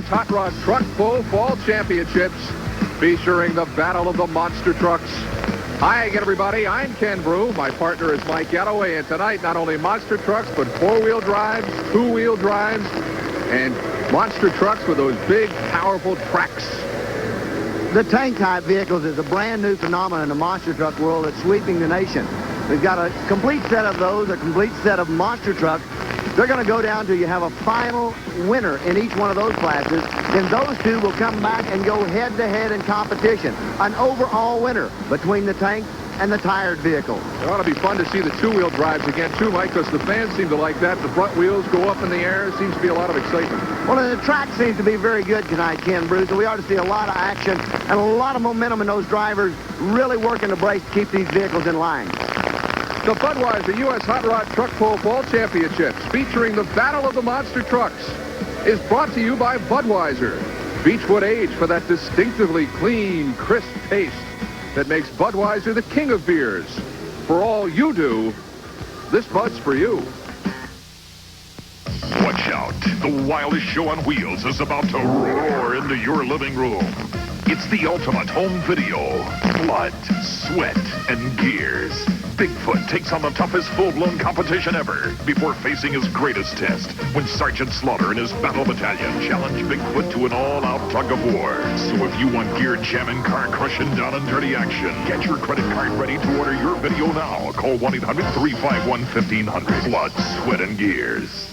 Hot Rod Truck Pull Fall Championships featuring the Battle of the Monster Trucks. Hi again, everybody. I'm Ken Brew. My partner is Mike Galloway, and tonight not only monster trucks, but four-wheel drives, two-wheel drives, and monster trucks with those big, powerful tracks. The tank-type vehicles is a brand-new phenomenon in the monster truck world that's sweeping the nation. We've got a complete set of those, a complete set of monster trucks. They're going to go down to you have a final winner in each one of those classes. Then those two will come back and go head-to-head in competition. An overall winner between the tank and the tired vehicle. It ought to be fun to see the two-wheel drives again, too, Mike, because the fans seem to like that. The front wheels go up in the air. Seems to be a lot of excitement. Well, and the track seems to be very good tonight, Ken Bruce, so we ought to see a lot of action and a lot of momentum in those drivers really working the brakes to keep these vehicles in line. The Budweiser U.S. Hot Rod Truck Pull Fall Championships, featuring the Battle of the Monster Trucks, is brought to you by Budweiser. Beechwood Age for that distinctively clean, crisp taste that makes Budweiser the king of beers. For all you do, this Bud's for you. Watch out. The wildest show on wheels is about to roar into your living room. It's the ultimate home video. Blood, sweat, and gears. Bigfoot takes on the toughest full-blown competition ever before facing his greatest test when Sergeant Slaughter and his battle battalion challenge Bigfoot to an all-out tug of war. So if you want gear-jamming, car-crushing, down and dirty action, get your credit card ready to order your video now. Call 1-800-351-1500. Blood, sweat, and gears.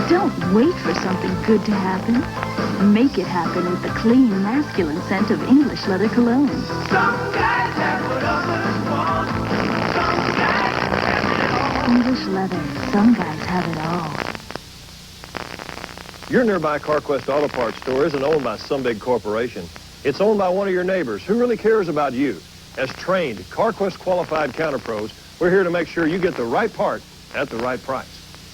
Don't wait for something good to happen. Make it happen with the clean, masculine scent of English leather cologne. Some guys have what others want. Some guys have it all. English leather. Some guys have it all. Your nearby CarQuest Auto Parts store isn't owned by some big corporation. It's owned by one of your neighbors who really cares about you. As trained, CarQuest qualified counterpros, we're here to make sure you get the right part at the right price.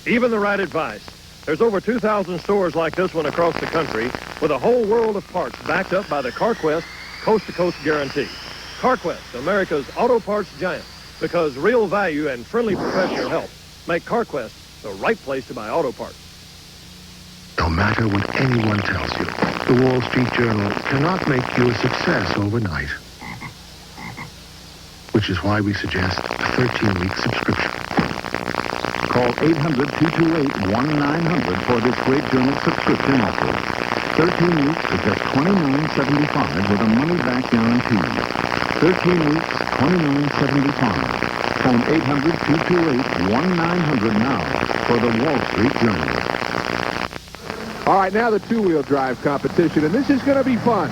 Even the right advice. There's over 2,000 stores like this one across the country with a whole world of parts backed up by the CarQuest coast-to-coast guarantee. CarQuest, America's auto parts giant, because real value and friendly professional help make CarQuest the right place to buy auto parts. No matter what anyone tells you, the Wall Street Journal cannot make you a success overnight. Which is why we suggest a 13-week subscription. Call 800-228-1900 for this great journal subscription offer. 13 weeks for just $29.75 with a money-back guarantee. 13 weeks, $29.75. Phone 800-228-1900 now for the Wall Street Journal. All right, now the two-wheel drive competition, and this is going to be fun.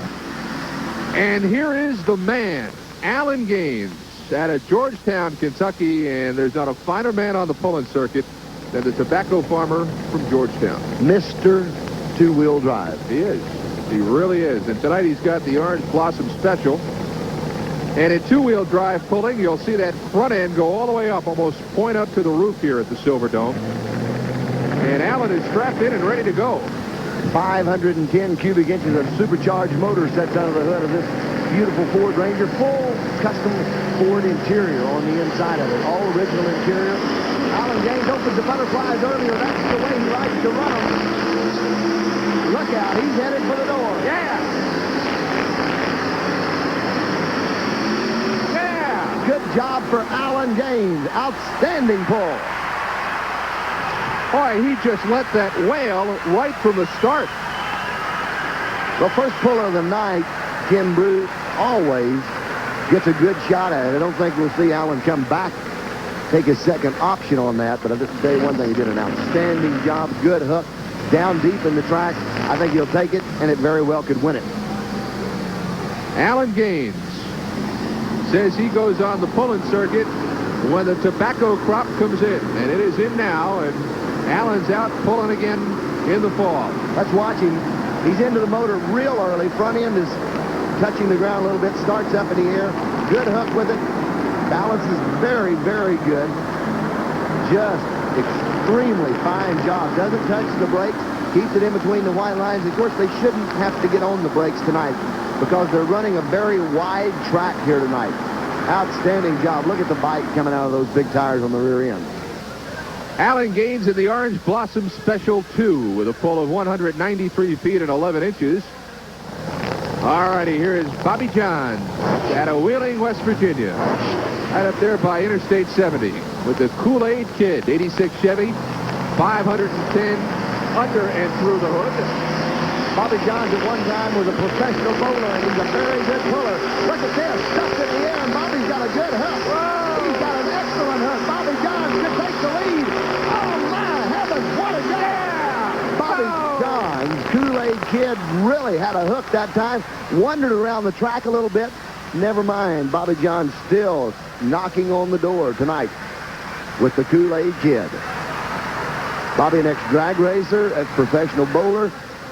And here is the man, Alan Gaines, out of Georgetown, Kentucky, and there's not a finer man on the pulling circuit than the tobacco farmer from Georgetown. Mr. Two-Wheel Drive. He is. He really is. And tonight he's got the Orange Blossom Special. And in two-wheel drive pulling, you'll see that front end go all the way up, almost point up to the roof here at the Silverdome. And Alan is strapped in and ready to go. 510 cubic inches of supercharged motor sets under the hood of this beautiful Ford Ranger. Full custom Ford interior on the inside of it. All original interior. Alan Gaines opened the butterflies earlier. That's the way he likes to run them. Look out. He's headed for the door. Yeah! Yeah! Good job for Alan Gaines. Outstanding pull. Boy, he just let that whale right from the start. The first puller of the night, Ken Bruce, always gets a good shot at it. I don't think we'll see Alan come back, take a second option on that, but I'll just tell you one thing, he did an outstanding job, good hook, down deep in the track. I think he'll take it, and it very well could win it. Alan Gaines says he goes on the pulling circuit when the tobacco crop comes in, and it is in now, and Alan's out pulling again in the fall. Let's watch him. He's into the motor real early. Front end is touching the ground a little bit. Starts up in the air. Good hook with it. Balance is very, very good. Just extremely fine job. Doesn't touch the brakes. Keeps it in between the white lines. Of course, they shouldn't have to get on the brakes tonight because they're running a very wide track here tonight. Outstanding job. Look at the bite coming out of those big tires on the rear end. Alan Gaines in the Orange Blossom Special 2 with a pull of 193 feet and 11 inches. All righty, here is Bobby Johns out of Wheeling, West Virginia. Right up there by Interstate 70 with the Kool-Aid Kid, 86 Chevy, 510 under and through the hood. Bobby Johns at one time was a professional bowler, and he's a very good puller. Look at this. Stuffed in the air, and Bobby's got a good hook. Whoa. He's got an excellent hook. Bobby Johns can take the lead. Oh, my heavens, what a guy. Yeah. Bobby Johns, Kool-Aid Kid, really had a hook that time. Wandered around the track a little bit. Never mind. Bobby Johns still knocking on the door tonight with the Kool-Aid Kid. Bobby, an ex-drag racer, ex-professional bowler,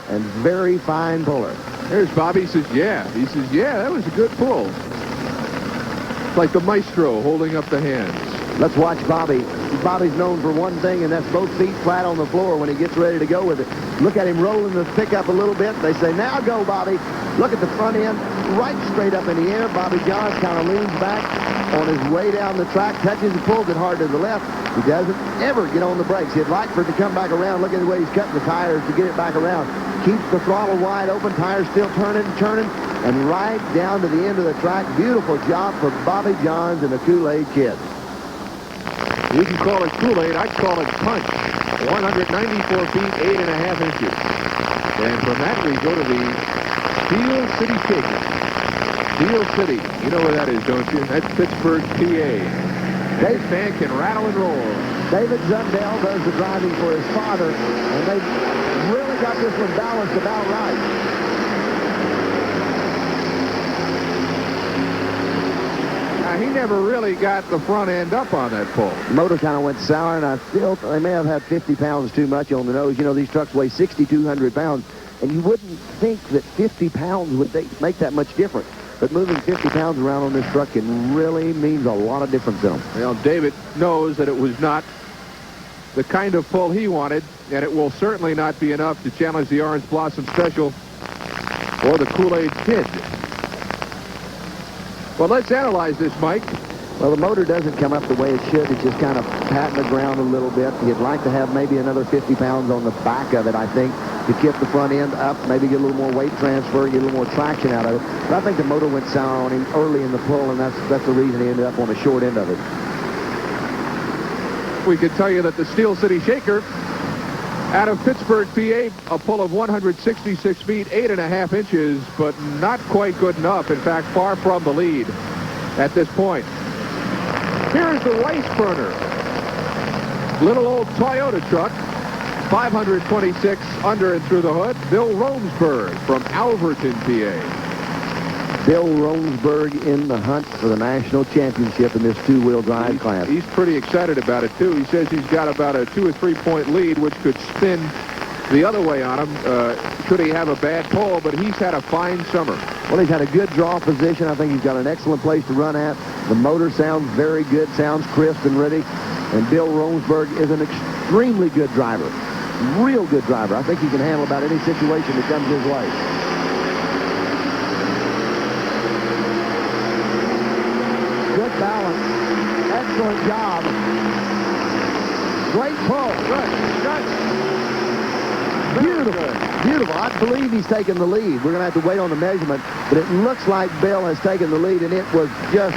and very fine puller. There's Bobby. He says, yeah. He says, yeah, that was a good pull. It's like the maestro holding up the hands. Let's watch Bobby. Bobby's known for one thing, and that's both feet flat on the floor when he gets ready to go with it. Look at him rolling the pickup a little bit. They say, now go, Bobby. Look at the front end, right straight up in the air. Bobby Johns kind of leans back on his way down the track, touches and pulls it hard to the left. He doesn't ever get on the brakes. He'd like for it to come back around. Look at the way he's cutting the tires to get it back around. Keeps the throttle wide open, tires still turning, and right down to the end of the track. Beautiful job for Bobby Johns and the Kool-Aid Kid. You can call it Kool-Aid. I'd call it punch. 194 feet, 8.5 inches. And from that, we go to the Steel City Shaker. Steel City. You know where that is, don't you? That's Pittsburgh, PA. That fan can rattle and roll. David Zundel does the driving for his father, and they really got this one balanced about right. He never really got the front end up on that pull. The motor kind of went sour, and I feel they may have had 50 pounds too much on the nose. You know, these trucks weigh 6,200 pounds, and you wouldn't think that 50 pounds would make that much difference. But moving 50 pounds around on this truck can really means a lot of difference to him. Well, David knows that it was not the kind of pull he wanted, and it will certainly not be enough to challenge the Orange Blossom Special or the Kool-Aid Kid. Well, let's analyze this, Mike. Well, the motor doesn't come up the way it should. It's just kind of patting the ground a little bit. He'd like to have maybe another 50 pounds on the back of it, I think, to keep the front end up, maybe get a little more weight transfer, get a little more traction out of it. But I think the motor went sour on him early in the pull, and that's the reason he ended up on the short end of it. We could tell you that the Steel City Shaker out of Pittsburgh, PA, a pull of 166 feet, 8.5 inches, but not quite good enough. In fact, far from the lead at this point. Here's the Rice Burner. Little old Toyota truck, 526 under and through the hood. Bill Romesburg from Alverton, PA. Bill Romesburg in the hunt for the national championship in this two-wheel drive class. He's pretty excited about it, too. He says he's got about a 2 or 3 point lead, which could spin the other way on him should he have a bad pull, but he's had a fine summer. Well, he's had a good draw position. I think he's got an excellent place to run at. The motor sounds very good, sounds crisp and ready. And Bill Romesburg is an extremely good driver. Real good driver. I think he can handle about any situation that comes his way. Good balance. Excellent job. Great pull. Good. Beautiful. Beautiful. I believe he's taken the lead. We're going to have to wait on the measurement, but it looks like Bill has taken the lead, and it was just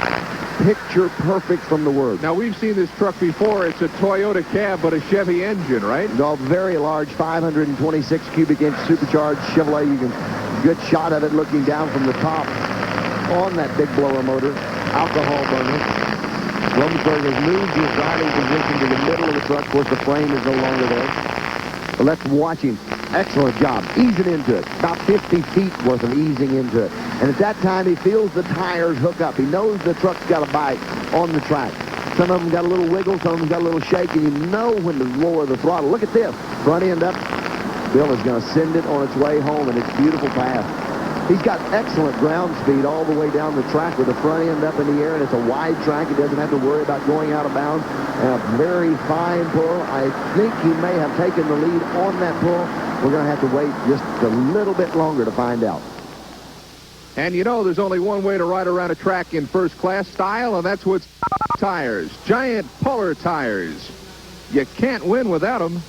picture perfect from the word. Now, we've seen this truck before. It's a Toyota cab, but a Chevy engine, right? No, very large, 526 cubic inch supercharged Chevrolet. You can good shot of it looking down from the top on that big blower motor. Alcohol burner. Romesburg has moved his driving position to the middle of the truck. Of course, the frame is no longer there. But let's watch him. Excellent job. Easing into it. About 50 feet worth of easing into it. And at that time, he feels the tires hook up. He knows the truck's got a bite on the track. Some of them got a little wiggle. Some of them got a little shake. And you know when to lower the throttle. Look at this. Front end up. Bill is going to send it on its way home, and it's a beautiful path. He's got excellent ground speed all the way down the track with the front end up in the air, and it's a wide track. He doesn't have to worry about going out of bounds. And a very fine pull. I think he may have taken the lead on that pull. We're going to have to wait just a little bit longer to find out. And you know there's only one way to ride around a track in first-class style, and that's with tires. Giant Polar tires. You can't win without them.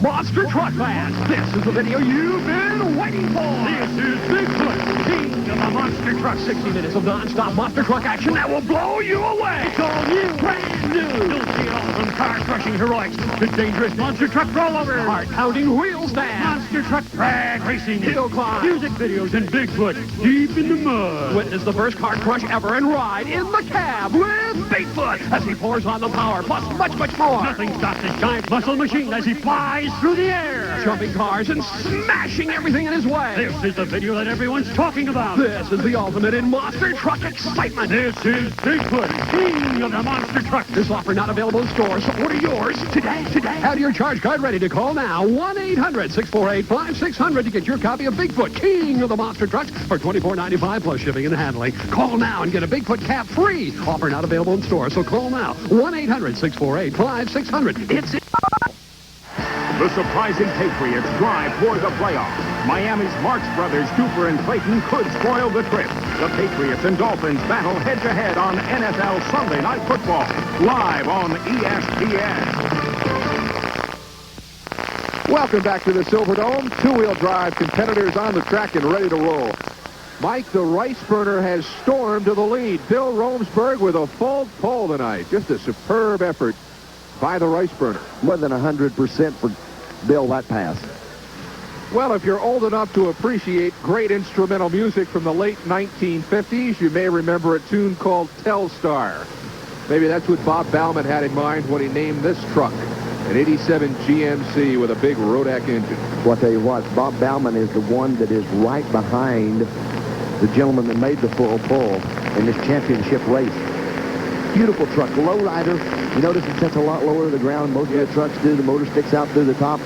Monster Truck Fans, this is the video you've been waiting for. This is Bigfoot, king of the monster truck. 60 minutes of non-stop monster truck action that will blow you away. It's all new, brand new. You'll see it all from car-crushing heroics to dangerous monster truck rollovers, heart-pounding wheel stands, monster truck drag racing, hill climb, music videos, and Bigfoot deep in the mud. Witness the first car crush ever and ride in the cab with Bigfoot as he pours on the power, plus much, much more. Nothing stops this giant muscle machine as he flies through the air, jumping cars and smashing everything in his way. This is the video that everyone's talking about. This is the ultimate in monster truck excitement. This is Bigfoot, king of the monster truck. This offer not available in stores, so order yours today. Have your charge card ready to call now. 1-800-648-5600 to get your copy of Bigfoot, king of the monster trucks for $24.95 plus shipping and handling. Call now and get a Bigfoot cap free. Offer not available in stores, so call now. 1-800-648-5600. It's The surprising Patriots drive toward the playoffs. Miami's Marx Brothers, Cooper and Clayton could spoil the trip. The Patriots and Dolphins battle head-to-head on NFL Sunday Night Football, live on ESPN. Welcome back to the Silverdome. Two-wheel drive competitors on the track and ready to roll. Mike, the rice burner, has stormed to the lead. Bill Romesburg with a full pole tonight. Just a superb effort by the rice burner. More than 100% for Bill that pass. Well, if you're old enough to appreciate great instrumental music from the late 1950s, you may remember a tune called Telstar. Maybe that's what Bob Bauman had in mind when he named this truck an 87 GMC with a big Rodak engine. Well, I'll tell you what, Bob Bauman is the one that is right behind the gentleman that made the full pull in this championship race. Beautiful truck, lowrider. You notice it sets a lot lower to the ground. Most of the trucks do. The motor sticks out through the top.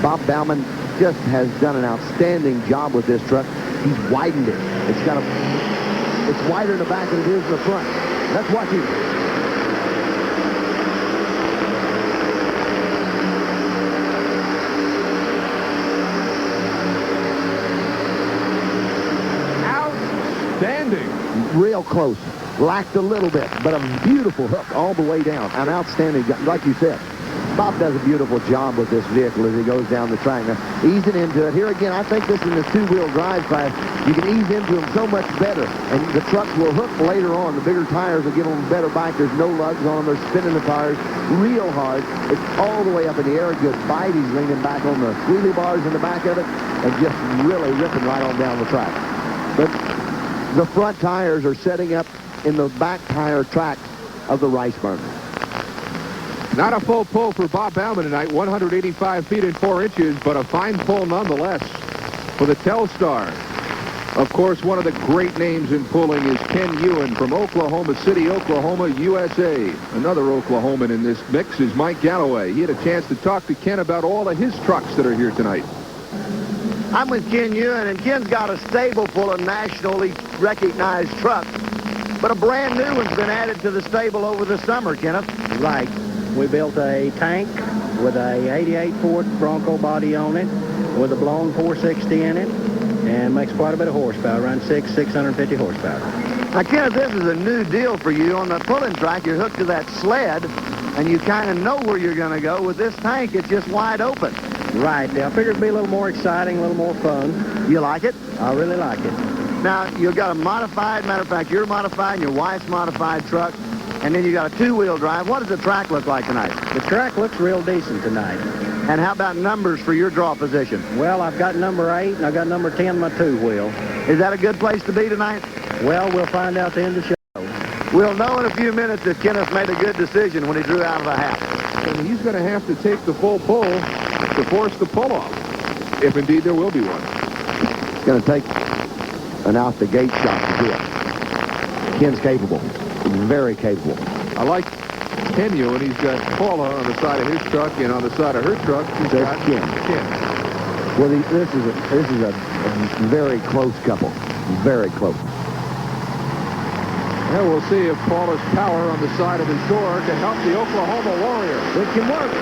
Bob Bauman just has done an outstanding job with this truck. He's widened it. It's wider in the back than it is in the front. Let's watch it. Outstanding. Real close. Lacked a little bit, but a beautiful hook all the way down. An outstanding job, like you said. Bob does a beautiful job with this vehicle as he goes down the track. Now, easing into it. Here again, I think this in the two-wheel drive class, you can ease into them so much better. And the trucks will hook later on. The bigger tires will give them a better bite. There's no lugs on them. They're spinning the tires real hard. It's all the way up in the air. A good bite. He's leaning back on the wheelie bars in the back of it and just really ripping right on down the track. But the front tires are setting up in the back tire track of the rice burner. Not a full pull for Bob Bauman tonight, 185 feet and 4 inches, but a fine pull nonetheless for the Telstar. Of course, one of the great names in pulling is Ken Ewan from Oklahoma City, Oklahoma, USA. Another Oklahoman in this mix is Mike Galloway. He had a chance to talk to Ken about all of his trucks that are here tonight. I'm with Ken Ewan, and Ken's got a stable full of nationally recognized trucks. But a brand new one's been added to the stable over the summer, Kenneth. Right. We built a tank with a 88 Ford Bronco body on it with a blown 460 in it and makes quite a bit of horsepower, around 650 horsepower. Now, Kenneth, this is a new deal for you. On the pulling track, you're hooked to that sled, and you kind of know where you're going to go. With this tank, it's just wide open. Right. I figured it'd be a little more exciting, a little more fun. You like it? I really like it. Now, you've got a modified, matter of fact, you're modified, your wife's modified truck, and then you got a two-wheel drive. What does the track look like tonight? The track looks real decent tonight. And how about numbers for your draw position? Well, I've got number 8, and I've got number 10 in my two-wheel. Is that a good place to be tonight? Well, we'll find out at the end of the show. We'll know in a few minutes if Kenneth made a good decision when he drew out of the hat. And he's going to have to take the full pull to force the pull-off, if indeed there will be one. It's going to take an out-the-gate shot to do it. Ken's capable. Very capable. I like Ken Ewan. He's got Paula on the side of his truck, and on the side of her truck, he's got Ken. Well, this is a very close couple. Very close. Well, we'll see if Paula's power on the side of his door can help the Oklahoma Warrior. It can work.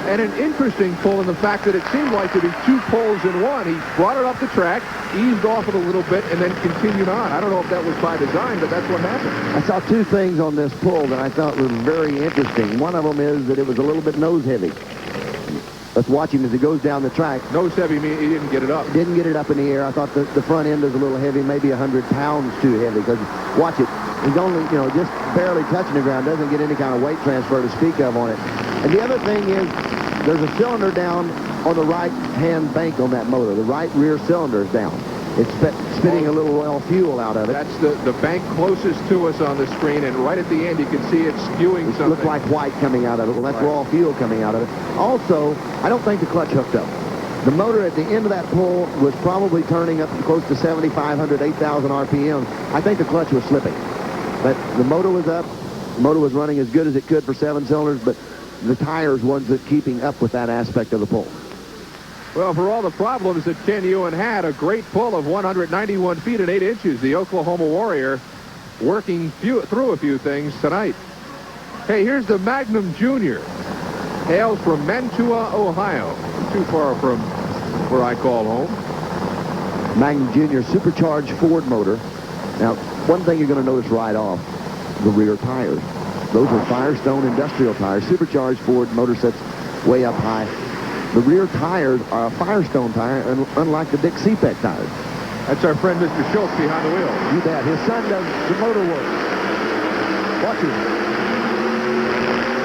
And an interesting pull in the fact that it seemed like to be two pulls in one. He brought it up the track, eased off it a little bit, and then continued on. I don't know if that was by design, but that's what happened. I saw two things on this pull that I thought were very interesting. One of them is that it was a little bit nose heavy. Let's watch him as he goes down the track. Nose heavy, meaning he didn't get it up. Didn't get it up in the air. I thought the front end is a little heavy, maybe 100 pounds too heavy, because watch it. He's only, just barely touching the ground, doesn't get any kind of weight transfer to speak of on it. And the other thing is, there's a cylinder down on the right-hand bank on that motor. The right rear cylinder is down. It's spitting a little oil fuel out of it. That's the bank closest to us on the screen, and right at the end you can see it spewing something. It looks like white coming out of it. Well, that's raw fuel coming out of it. Also, I don't think the clutch hooked up. The motor at the end of that pull was probably turning up close to 7,500, 8,000 RPM. I think the clutch was slipping. But the motor was up. The motor was running as good as it could for 7 cylinders, but the tires wasn't keeping up with that aspect of the pull. Well, for all the problems that Ken Ewan had, a great pull of 191 feet and 8 inches. The Oklahoma Warrior working through a few things tonight. Hey, here's the Magnum Jr. Hails from Mantuah, Ohio. Too far from where I call home. Magnum Jr. supercharged Ford motor. Now, one thing you're going to notice right off, the rear tires. Those are Firestone industrial tires. Supercharged Ford motor sets way up high. The rear tires are a Firestone tire, unlike the Dick CPEC tires. That's our friend Mr. Schultz behind the wheel. You bet. His son does the motor work. Watch him.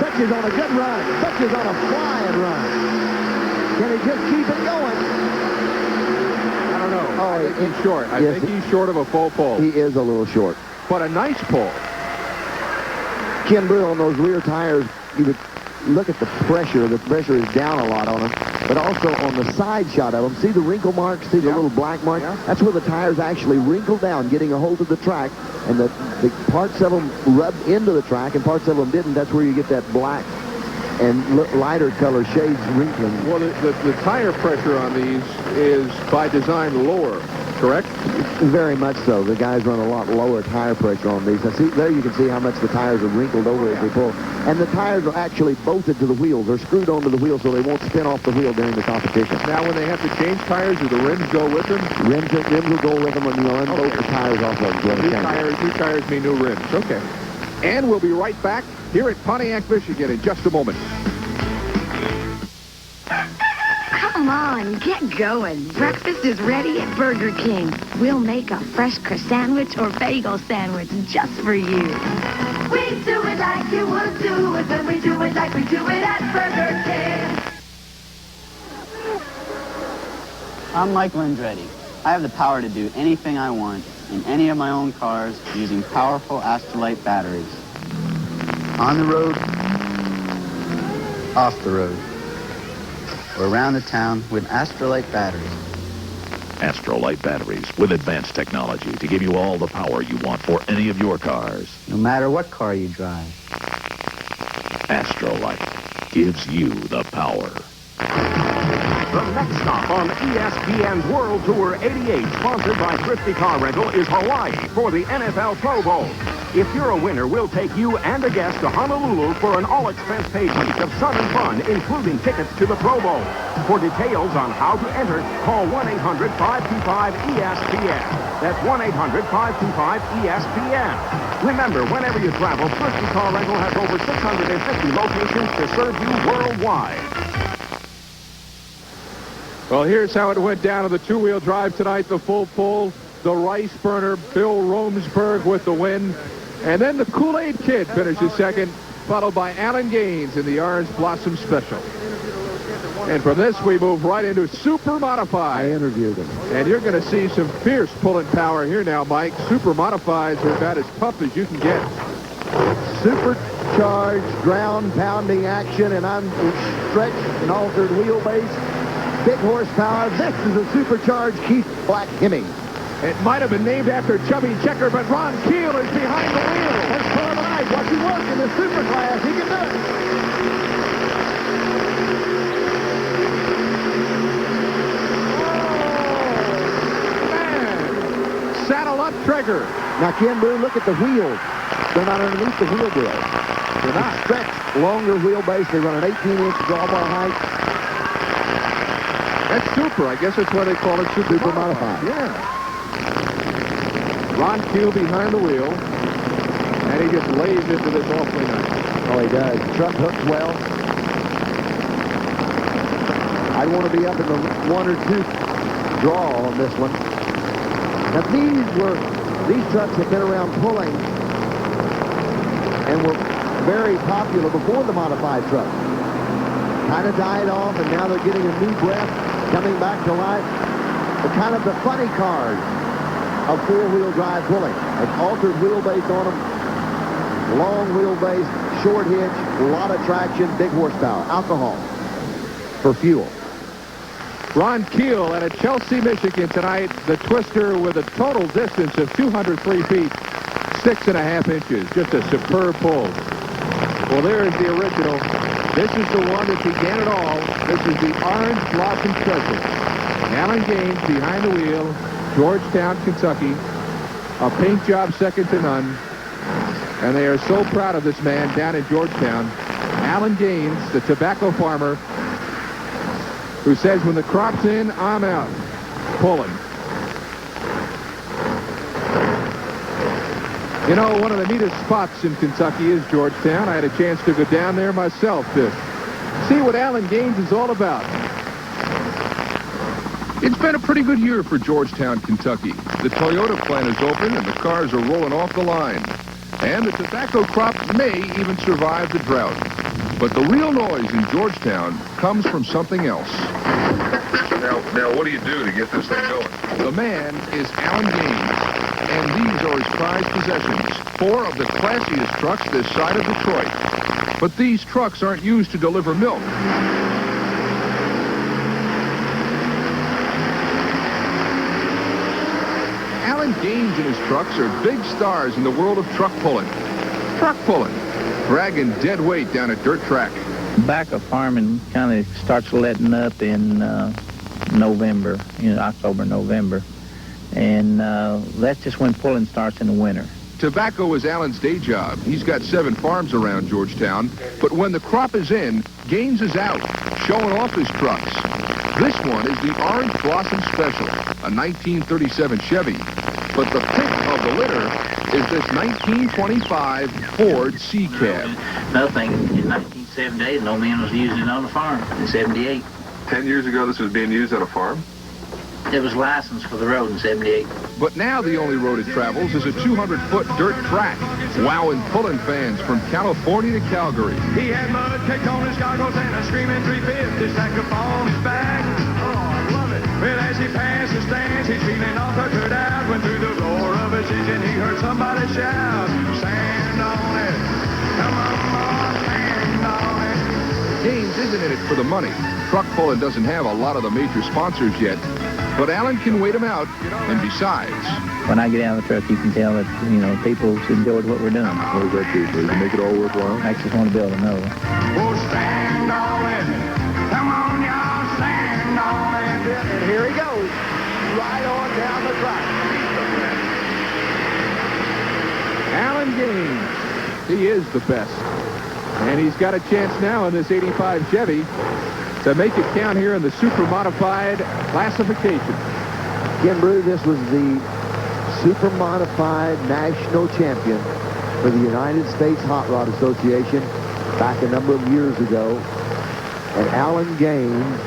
Butch is on a good run. Butch is on a flying run. Can he just keep it going? I don't know. Oh, I think he's short. I think he's short of a full pull. He is a little short. But a nice pull. Ken Brew, on those rear tires, you would look at the pressure. The pressure is down a lot on them. But also on the side shot of them, see the wrinkle marks? See the little black mark? Yeah. That's where the tires actually wrinkle down, getting a hold of the track. And the parts of them rubbed into the track and parts of them didn't. That's where you get that black and lighter color shades wrinkling. Well, the tire pressure on these is by design lower, correct? Very much so. The guys run a lot lower tire pressure on these. Now, see, there you can see how much the tires are wrinkled over as they pull. And the tires are actually bolted to the wheels. They're screwed onto the wheels so they won't spin off the wheel during the competition. Now, when they have to change tires, do the rims go with them? Rims will go with them when you unbolt the tires off of them. New tires mean new rims. Okay. And we'll be right back here at Pontiac, Michigan in just a moment. Come on, get going. Breakfast is ready at Burger King. We'll make a fresh crust sandwich or bagel sandwich just for you. We do it like you would do it, and we do it like we do it at Burger King. I'm Mike Landretti. I have the power to do anything I want in any of my own cars using powerful Astrolite batteries. On the road, off the road, or around the town with Astrolite batteries. Astrolite batteries with advanced technology to give you all the power you want for any of your cars. No matter what car you drive. Astrolite gives you the power. The next stop on ESPN's World Tour 88, sponsored by Thrifty Car Rental, is Hawaii for the NFL Pro Bowl. If you're a winner, we'll take you and a guest to Honolulu for an all-expense-paid week of sun and fun, including tickets to the Pro Bowl. For details on how to enter, call 1-800-525-ESPN. That's 1-800-525-ESPN. Remember, whenever you travel, Thrifty Car Rental has over 650 locations to serve you worldwide. Well, here's how it went down to the two-wheel drive tonight. The full pull, the Rice burner, Bill ROMESBURG with the win. And then the Kool-Aid Kid finishes second, followed by Alan Gaines in the Orange Blossom Special. And from this, we move right into Super Modified. I interviewed him. And you're going to see some fierce pulling power here now, Mike. Super Modifieds are about as tough as you can get. Supercharged, ground-pounding action, and stretched and altered wheelbase. Big horsepower. This is a supercharged Keith Black Hemming. It might have been named after Chubby Checker, but Ron Keel is behind the wheel. Let's pull him out. Watch him work in the super class. He can do it. Oh, man. Saddle up trigger. Now, Ken Brew, look at the wheels. They're not underneath the wheel grill. They're not. Stretched, longer wheelbase. They run an 18-inch drawbar height. That's super. I guess that's why they call it super modified. Yeah. Ron KIEL behind the wheel, and he just lays into this awfully nice. Oh, he does. Truck hooks well. I'd want to be up in the 1 or 2 draw on this one. Now, these trucks have been around pulling and were very popular before the modified truck. Kind of died off, and now they're getting a new breath, coming back to life. But kind of the funny cars of four-wheel drive pulling. An altered wheelbase on them, long wheelbase, short hitch, a lot of traction, big horsepower, alcohol for fuel. Ron KIEL at Chelsea, Michigan tonight. The Twister with a total distance of 203 feet, 6.5 inches. Just a superb pull. Well, there is the original. This is the one that began it all. This is the Orange Blossom Special. Alan Gaines behind the wheel, Georgetown, Kentucky. A paint job second to none. And they are so proud of this man down in Georgetown. Alan Gaines, the tobacco farmer, who says, when the crop's in, I'm out. Pulling. You know, one of the neatest spots in Kentucky is Georgetown. I had a chance to go down there myself to see what Alan Gaines is all about. It's been a pretty good year for Georgetown, Kentucky. The Toyota plant is open and the cars are rolling off the line. And the tobacco crop may even survive the drought. But the real noise in Georgetown comes from something else. Now, what do you do to get this thing going? The man is Alan Gaines, and these are his prized possessions. 4 of the classiest trucks this side of Detroit. But these trucks aren't used to deliver milk. Alan Gaines and his trucks are big stars in the world of truck pulling. Truck pulling. Dragging dead weight down a dirt track. Tobacco farming kind of starts letting up in November, October, November. And that's just when pulling starts in the winter. Tobacco is Alan's day job. He's got 7 farms around Georgetown. But when the crop is in, Gaines is out, showing off his trucks. This one is the Orange Blossom Special, a 1937 Chevy. But the pick of the litter is this 1925 Ford C-Cab. Nothing in 1978, no man was using it on the farm in 78. 10 years ago, this was being used on a farm? It was licensed for the road in 78. But now the only road it travels is a 200-foot dirt track, wowing pulling fans from California to Calgary. He had mud caked on his goggles and a screaming 350 stack up on his back. Oh, I love it. Well, as he passed the stands, he's feeling all tuckered out. When through the roar of his engine, he heard somebody shout, "Stand on it. Come on, boy, stand on it." Gaines isn't in it for the money. Truck pulling doesn't have a lot of the major sponsors yet. But Alan can wait him out, and besides... When I get out of the truck, you can tell that, people enjoyed what we're doing. What does that do? Does it make it all worthwhile? Makes us want to build another one. Oh, stand on it. Come on, y'all, stand on it. And here he goes, right on down the track. Alan Gaines. He is the best. And he's got a chance now in this 85 Chevy to make it count here in the super modified classification. Ken Brew, this was the super modified national champion for the United States Hot Rod Association back a number of years ago. And Alan Gaines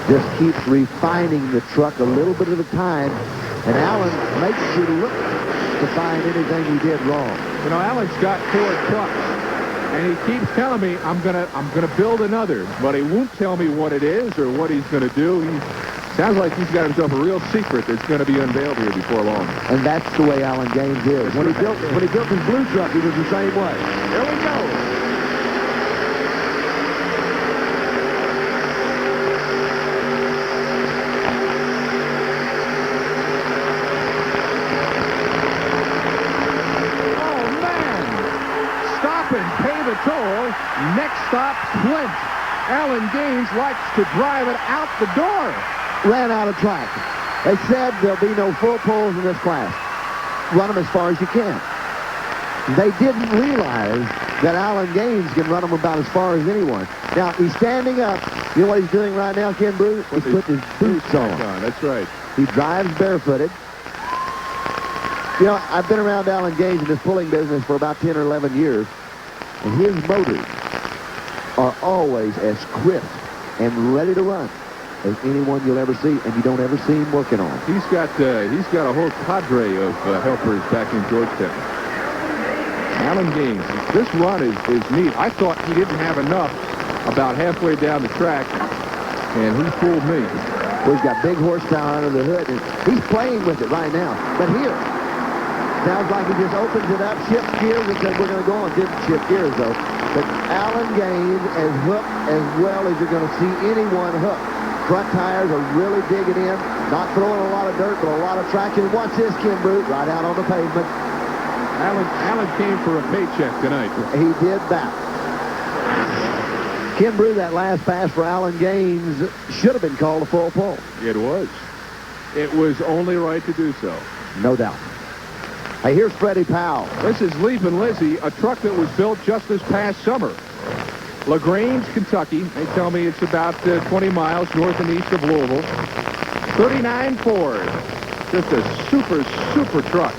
just keeps refining the truck a little bit at a time. And Alan makes you look to find anything he did wrong. Alan's got 4 trucks. And he keeps telling me, I'm gonna build another, but he won't tell me what it is or what he's gonna do. He sounds like he's got himself a real secret that's gonna be unveiled here before long. And that's the way Alan Gaines is. When he built his blue truck, he was the same way. Here we go. Toll. Next stop, Flint. Alan Gaines likes to drive it out the door. Ran out of track. They said there'll be no full pulls in this class. Run them as far as you can. They didn't realize that Alan Gaines can run them about as far as anyone. Now, he's standing up. You know what he's doing right now, Ken Bruce? He's putting his boots on. That's right. He drives barefooted. You know, I've been around Alan Gaines in this pulling business for about 10 or 11 years, and his motors are always as crisp and ready to run as anyone you'll ever see, and you don't ever see him working on. He's got a whole cadre of helpers back in Georgetown. Alan Gaines, this run is neat. I thought he didn't have enough about halfway down the track, and he fooled me. Well, he's got big horsepower under the hood, and he's playing with it right now. But here, sounds like he just opens it up, shifts gears, and says, we're going to go on. Didn't shift gears, though. But Alan Gaines as hooked as well as you're going to see anyone hooked. Front tires are really digging in, not throwing a lot of dirt, but a lot of traction. Watch this, Ken Brute, right out on the pavement. Alan came for a paycheck tonight. He did that. Ken Brute, that last pass for Alan Gaines should have been called a full pull. It was. It was only right to do so. No doubt. Hey, here's Freddie Powell. This is LEAPIN LIZZY, a truck that was built just this past summer. LaGrange, Kentucky. They tell me it's about 20 miles north and east of Louisville. 39 Ford. Just a super, super truck.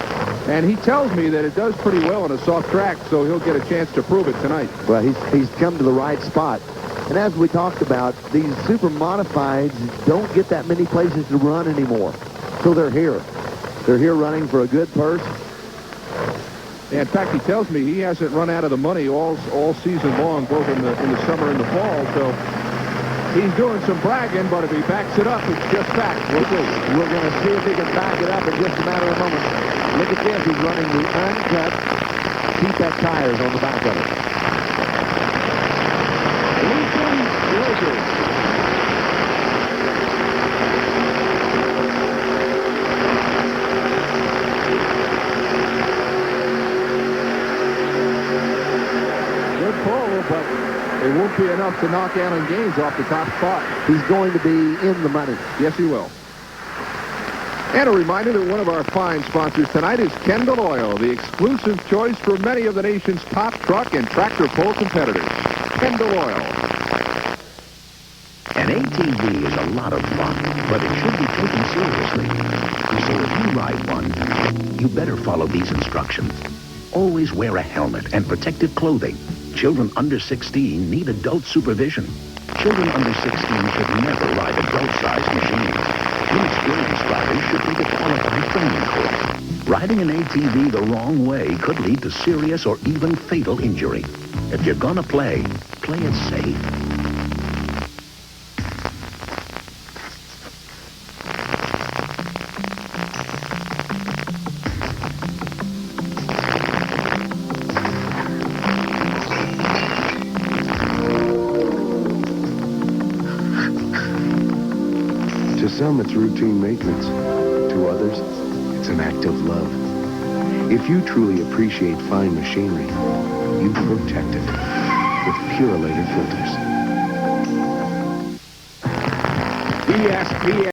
And he tells me that it does pretty well on a soft track, so he'll get a chance to prove it tonight. Well, he's come to the right spot. And as we talked about, these super modifieds don't get that many places to run anymore. So they're here. They're here running for a good purse. Yeah, in fact, he tells me he hasn't run out of the money all season long, both in the summer and the fall. So he's doing some bragging, but if he backs it up, it's just fact. We'll see. We're going to see if he can back it up in just a matter of moments. Look at this. He's running the uncut T-Tech tires on the back of it. LEAPIN LIZZY. But it won't be enough to knock Alan Gaines off the top spot. He's going to be in the money. Yes, he will. And a reminder that one of our fine sponsors tonight is Kendall Oil, the exclusive choice for many of the nation's top truck and tractor pull competitors. Kendall Oil. An ATV is a lot of fun, but it should be taken seriously. So if you ride one, you better follow these instructions. Always wear a helmet and protective clothing. Children under 16 need adult supervision. Children under 16 should never ride adult-sized machines. Inexperienced riders should take a qualified training course. Riding an ATV the wrong way could lead to serious or even fatal injury. If you're gonna play it safe. To some, it's routine maintenance. To others, it's an act of love. If you truly appreciate fine machinery, you protect it with Purelator filters. ESPN.